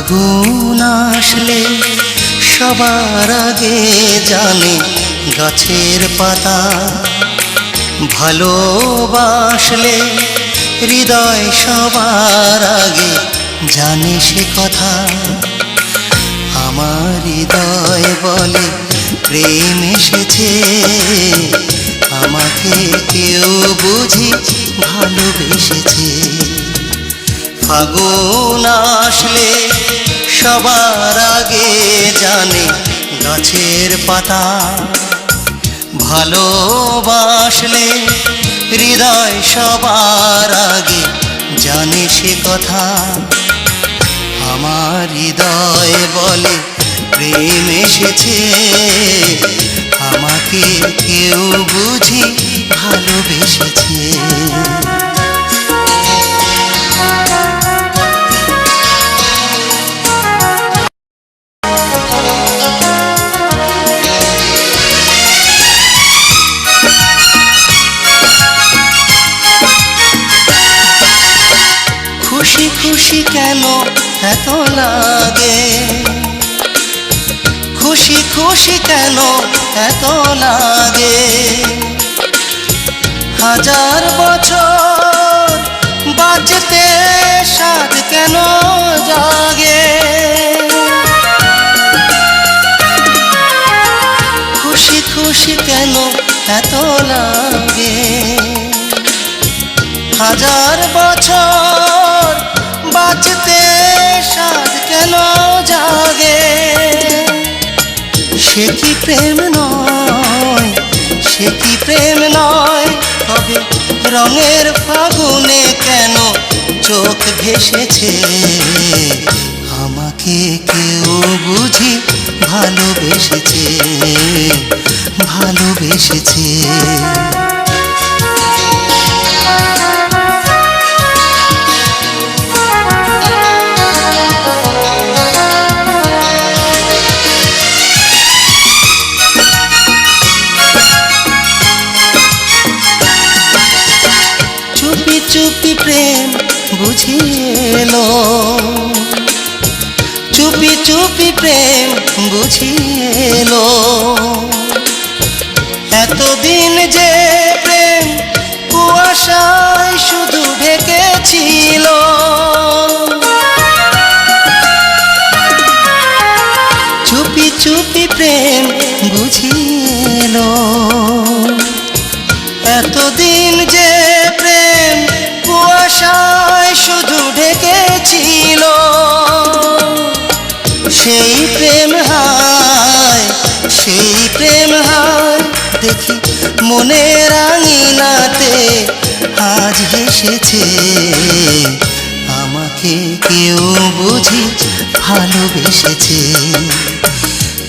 ফাগুন আসলে সবার আগে জানে গাছের পাতা, ভালোবাসলে হৃদয় সবার আগে জানে সে কথা। আমার হৃদয় বলে প্রেম এসেছে, আমাকে কেউ বুঝি ভালোবেসেছে। ফাগুন আসলে সবার আগে জানে গাছের পাতা, ভালোবাসলে হৃদয় সবার আগে জানে সে কথা। আমার হৃদয় বলে প্রেম এসেছে, আমাকে কেউ বুঝি ভালোবেসেছে। খুশি খুশি কেন এত লাগে, খুশি খুশি কেন এত লাগে। হাজার বছর বাঁচতে সাধ কেন জাগে। খুশি খুশি কেন এত লাগে। হাজার বছর বাঁচতে সাধ কেন জাগে। সে কি প্রেম নয়, সে কি প্রেম নয়, তবে রঙের ফাগুনে কেন চোখ ভেসেছে। আমাকে কেউ বুঝি ভালোবেসেছে, ভালোবেসেছে। চুপি চুপি প্রেম বুঝিয়েলো, চুপি চুপি প্রেম বুঝিয়েলো। এতদিন যে প্রেম কুয়াশায় শুধু ঢেকেছিল। চুপি চুপি প্রেম বুঝিয়েলো। এতদিন যে প্রেম কুয়াশায় শুধু ঢেকেছিল। সেই প্রেম হায়, সেই প্রেম হায়, দেখি মনের আঙিনাতে আজ হেসেছে। আমাকে কেউ বুঝি ভালোবেসেছে।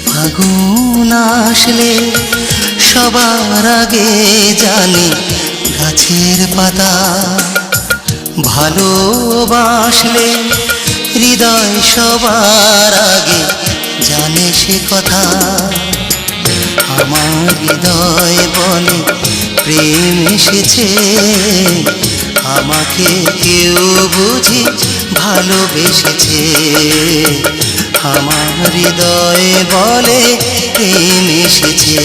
ফাগুন আসলে সবার আগে জানে গাছের পাতা, ভালোবাসলে হৃদয় সবার আগে জানে সে কথা। আমার হৃদয় বলে প্রেম এসেছে, আমাকে কেউ বুঝি ভালোবেসেছে। আমার হৃদয় বলে প্রেম এসেছে।